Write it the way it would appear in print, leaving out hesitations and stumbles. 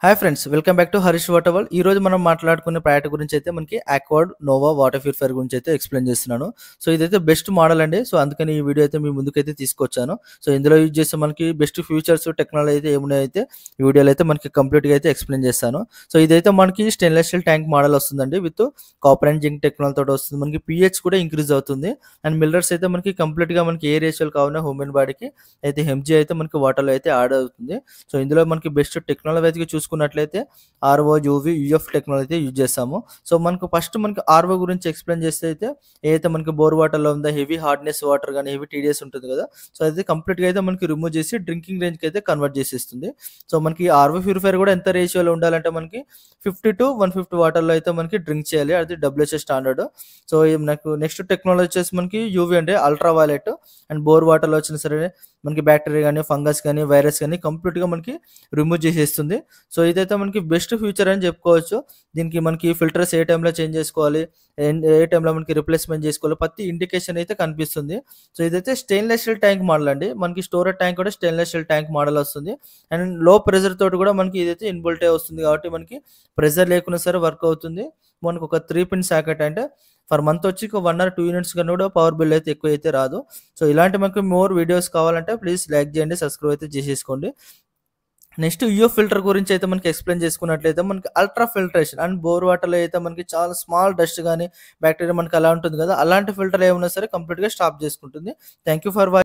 Hi friends, welcome back to Harish water world. ఈ రోజు మనం మాట్లాడుకునే ప్రోడక్ట్ గురించి అయితే మనకి అక్వార్డ్ నోవా వాటర్ ప్యూరిఫైయర్ గురించి అయితే ఎక్స్ప్లెయిన్ చేస్తున్నాను. సో ఇదైతే బెస్ట్ మోడల్ అండి. సో అందుకని ఈ వీడియో అయితే మీ ముందుకైతే తీసుకొచ్చాను. సో ఇందులో యూజ్ చేస్తే మనకి బెస్ట్ ఫీచర్స్ టెక్నాలజీ అయితే ఏమున్నాయో అయితే ఈ వీడియోలో అయితే మనకి కంప్లీట్గా అయితే ఎక్స్ప్లెయిన్ చేస్తాను. సో ఇదైతే మనకి స్టెయిన్లెస్ స్టీల్ ట్యాంక్ మోడల్ వస్తుందండి. With copper and zinc technology తోటి వస్తుంది. మనకి pH కూడా ఇంక్రీజ్ అవుతుంది. అండ్ మిల్లర్స్ అయితే మనకి కంప్లీట్గా మనకి ఏ రేషియోలు కావాలన్నా హ్యూమన్ బాడీకి అయితే ఎంజీ అయితే మనకి వాటర్లో అయితే యాడ్ అవుతుంది. సో ఇందులో మనకి బెస్ట్ టెక్నాలజీ అయితే చూసుకున్నట్లయితే RO UV UF technology use చేస్తాము. సో మనకు ఫస్ట్ మనకి ఆర్ఓ గురించి ఎక్స్ప్లెయిన్ చేస్తే అయితే ఏదైతే మనకి బోర్ వాటర్లో ఉందో హెవీ హార్డ్నెస్ వాటర్ కానీ హెవీ టీడీఎస్ ఉంటుంది కదా, సో అది కంప్లీట్గా అయితే మనకి రిమూవ్ చేసి డ్రింకింగ్ రేంజ్కి అయితే కన్వర్ట్ చేసేస్తుంది. సో మనకి ఆర్ఓ ప్యూరిఫైర్ కూడా ఎంత రేషియోలో ఉండాలంటే మనకి 50 to 150 వాటర్లో అయితే మనకి డ్రింక్ చేయాలి. అది డబ్ల్యూహెచ్ఓ స్టాండర్డ్. సో నాకు నెక్స్ట్ టెక్నాలజీ వచ్చేసి మనకి యూవి అంటే అల్ట్రా వైలెట్. అండ్ బోర్ వాటర్లో వచ్చినా సరే మనకి బ్యాక్టీరియా కానీ ఫంగస్ కానీ వైరస్ కానీ కంప్లీట్గా మనకి రిమూవ్ చేసేస్తుంది. సో ఇదైతే మనకి బెస్ట్ ఫ్యూచర్ అని చెప్పుకోవచ్చు. దీనికి మనకి ఫిల్టర్స్ ఏ టైంలో చేంజ్ చేసుకోవాలి, ఏ టైంలో మనకి రిప్లేస్మెంట్ చేసుకోవాలి, ప్రతి ఇండికేషన్ అయితే కనిపిస్తుంది. సో ఇదైతే స్టెయిన్లెస్ స్టీల్ ట్యాంక్ మోడల్ అండి. మనకి స్టోరేజ్ ట్యాంక్ కూడా స్టెయిన్లెస్ స్టీల్ ట్యాంక్ మోడల్ వస్తుంది. అండ్ లో ప్రెజర్ తోటి కూడా మనకి ఇదైతే ఇన్బుల్టే వస్తుంది కాబట్టి మనకి ప్రెజర్ లేకున్నా సరే వర్క్ అవుతుంది. మనకు ఒక 3 పిన్ సాకెట్ అంటే ఫర్ మంత్ వచ్చి 1 or 2 యూనిట్స్ కన్నా కూడా పవర్ బిల్ అయితే ఎక్కువ అయితే రాదు. సో ఇలాంటి మనకి మోర్ వీడియోస్ కావాలంటే ప్లీజ్ లైక్ చేయండి, సబ్స్క్రైబ్ అయితే చేసేసుకోండి. నెక్స్ట్ యూఎఫ్ ఫిల్టర్ గురించి అయితే మనకి ఎక్స్ప్లెయిన్ చేసుకున్నట్లయితే మనకి అల్ట్రా ఫిల్టరేషన్ అండ్ బోర్ వాటర్లో అయితే మనకి చాలా స్మాల్ డస్ట్ కానీ బ్యాక్టీరియా మనకి అలా ఉంటుంది కదా, అలాంటి ఫిల్టర్ ఏమన్నా సరే కంప్లీట్గా స్టాప్ చేసుకుంటుంది. Thank you for watching.